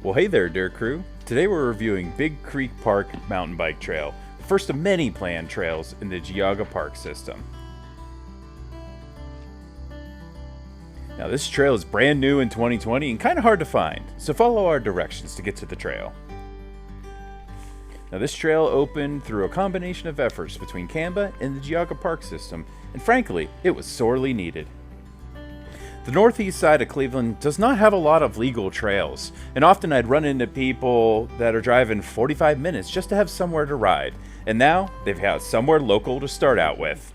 Well, hey there, Dirt Crew. Today we're reviewing Big Creek Park Mountain Bike Trail, the first of many planned trails in the Geauga Park System. Now, this trail is brand new in 2020 and kind of hard to find, so follow our directions to get to the trail. Now, this trail opened through a combination of efforts between Canva and the Geauga Park System, and frankly, it was sorely needed. The northeast side of Cleveland does not have a lot of legal trails, and often I'd run into people that are driving 45 minutes just to have somewhere to ride, and now they've got somewhere local to start out with.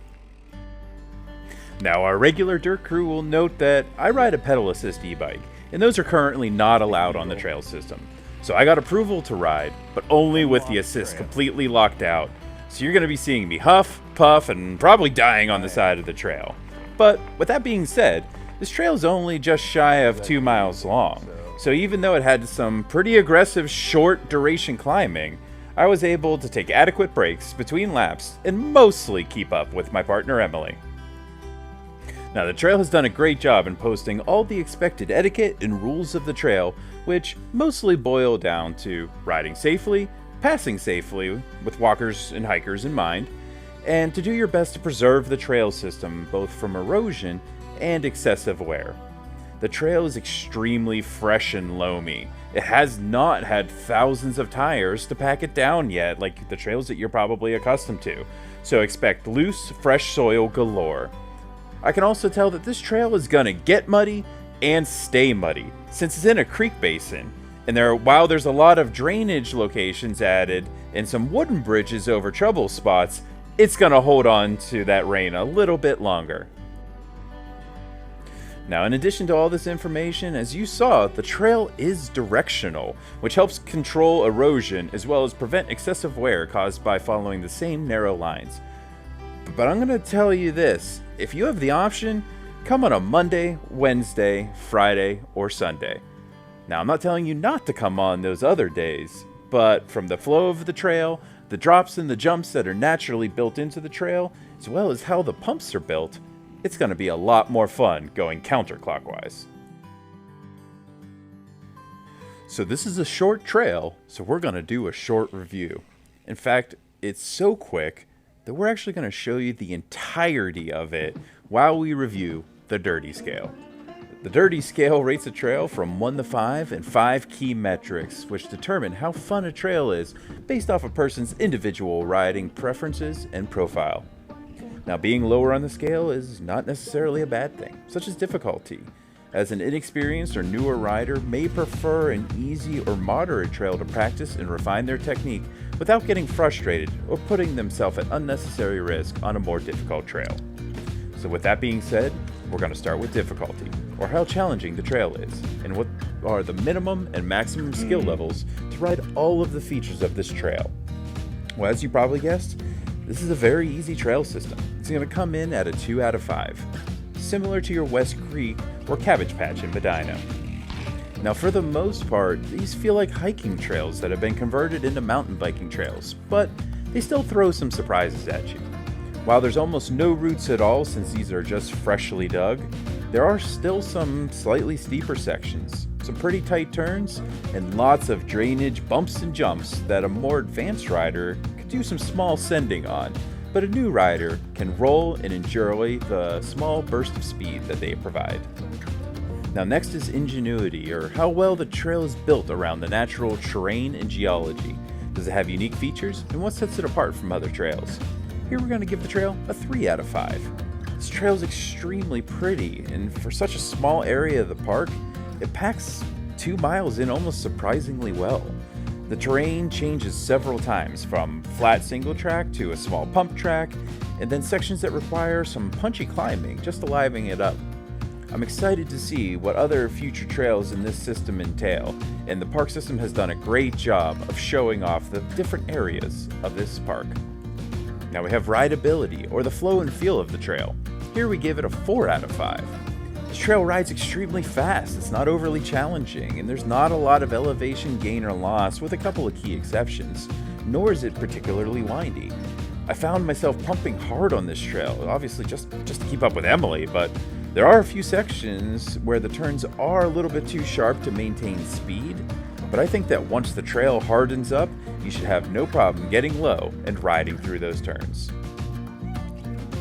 Now, our regular Dirt Crew will note that I ride a pedal assist e-bike, and those are currently not allowed on the trail system. So I got approval to ride, but only with the assist completely locked out. So you're going to be seeing me huff, puff, and probably dying on the side of the trail. But with that being said, this trail is only just shy of 2 miles long, so even though it had some pretty aggressive short duration climbing, I was able to take adequate breaks between laps and mostly keep up with my partner Emily. Now, the trail has done a great job in posting all the expected etiquette and rules of the trail, which mostly boil down to riding safely, passing safely with walkers and hikers in mind, and to do your best to preserve the trail system both from erosion and excessive wear. The trail is extremely fresh and loamy. It has not had thousands of tires to pack it down yet, like the trails that you're probably accustomed to, so expect loose, fresh soil galore. I can also tell that this trail is gonna get muddy and stay muddy, since it's in a creek basin, and while there's a lot of drainage locations added and some wooden bridges over trouble spots, it's gonna hold on to that rain a little bit longer. Now, in addition to all this information, as you saw, the trail is directional, which helps control erosion as well as prevent excessive wear caused by following the same narrow lines. But I'm going to tell you this, if you have the option, come on a Monday, Wednesday, Friday, or Sunday. Now, I'm not telling you not to come on those other days, but from the flow of the trail, the drops and the jumps that are naturally built into the trail, as well as how the pumps are built, it's going to be a lot more fun going counterclockwise. So this is a short trail, so we're going to do a short review. In fact, it's so quick that we're actually going to show you the entirety of it while we review the Dirty Scale. The Dirty Scale rates a trail from 1 to 5 and 5 key metrics, which determine how fun a trail is based off a person's individual riding preferences and profile. Now, being lower on the scale is not necessarily a bad thing, such as difficulty, as an inexperienced or newer rider may prefer an easy or moderate trail to practice and refine their technique without getting frustrated or putting themselves at unnecessary risk on a more difficult trail. So with that being said, we're going to start with difficulty, or how challenging the trail is, and what are the minimum and maximum skill levels to ride all of the features of this trail. Well, as you probably guessed, this is a very easy trail system. It's going to come in at a 2 out of 5, similar to your West Creek or Cabbage Patch in Medina. Now, for the most part, these feel like hiking trails that have been converted into mountain biking trails, but they still throw some surprises at you. While there's almost no roots at all since these are just freshly dug, there are still some slightly steeper sections, some pretty tight turns, and lots of drainage bumps and jumps that a more advanced rider do some small sending on, but a new rider can roll and enjoy the small burst of speed that they provide. Now, next is Ingenuity, or how well the trail is built around the natural terrain and geology. Does it have unique features, and what sets it apart from other trails? Here we're going to give the trail a 3 out of 5. This trail is extremely pretty, and for such a small area of the park, it packs 2 miles in almost surprisingly well. The terrain changes several times, from flat single track to a small pump track, and then sections that require some punchy climbing just to liven it up. I'm excited to see what other future trails in this system entail, and the park system has done a great job of showing off the different areas of this park. Now we have Rideability, or the flow and feel of the trail. Here we give it a 4 out of 5. This trail rides extremely fast, it's not overly challenging, and there's not a lot of elevation gain or loss, with a couple of key exceptions, nor is it particularly windy. I found myself pumping hard on this trail, obviously just to keep up with Emily, but there are a few sections where the turns are a little bit too sharp to maintain speed, But I think that once the trail hardens up, you should have no problem getting low and riding through those turns.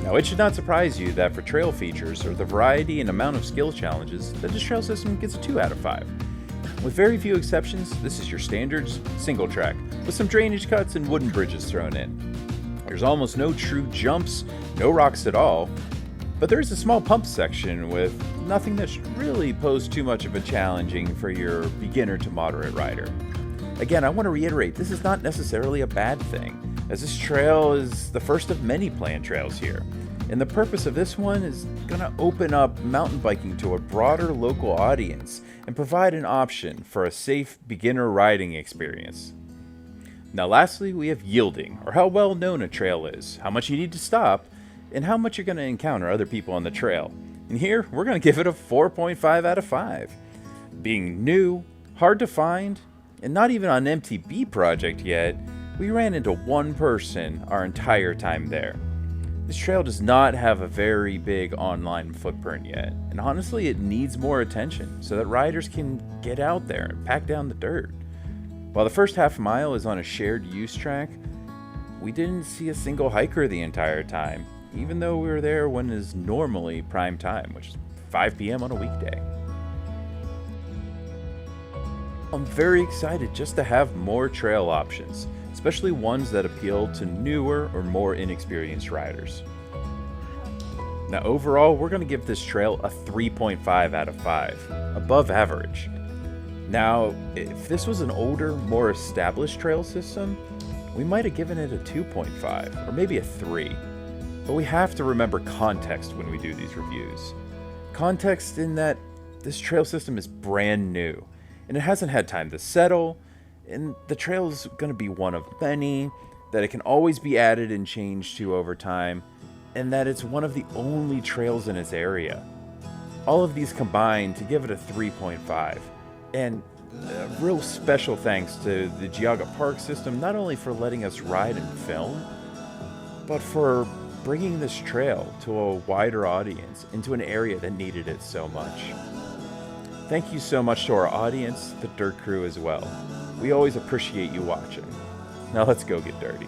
Now, it should not surprise you that for trail features or the variety and amount of skill challenges, that this trail system gets a 2 out of 5. With very few exceptions, this is your standard single track, with some drainage cuts and wooden bridges thrown in. There's almost no true jumps, no rocks at all, but there is a small pump section with nothing that should really pose too much of a challenging for your beginner to moderate rider. Again, I want to reiterate, this is not necessarily a bad thing, as this trail is the first of many planned trails here. And the purpose of this one is going to open up mountain biking to a broader local audience and provide an option for a safe beginner riding experience. Now lastly, we have yielding, or how well known a trail is, how much you need to stop, and how much you're going to encounter other people on the trail. And here, we're going to give it a 4.5 out of 5. Being new, hard to find, and not even on an MTB project yet, we ran into one person our entire time there. This trail does not have a very big online footprint yet, and honestly it needs more attention so that riders can get out there and pack down the dirt. While the first half mile is on a shared use track, we didn't see a single hiker the entire time, even though we were there when it is normally prime time, which is 5 p.m. on a weekday. I'm very excited just to have more trail options, especially ones that appeal to newer or more inexperienced riders. Now overall, we're going to give this trail a 3.5 out of 5, above average. Now, if this was an older, more established trail system, we might have given it a 2.5, or maybe a 3. But we have to remember context when we do these reviews. Context in that this trail system is brand new, and it hasn't had time to settle, and the trail is going to be one of many, that it can always be added and changed to over time, and that it's one of the only trails in its area. All of these combine to give it a 3.5, and a real special thanks to the Geauga Park System, not only for letting us ride and film, but for bringing this trail to a wider audience into an area that needed it so much. Thank you so much to our audience, the Dirt Crew as well. We always appreciate you watching. Now let's go get dirty.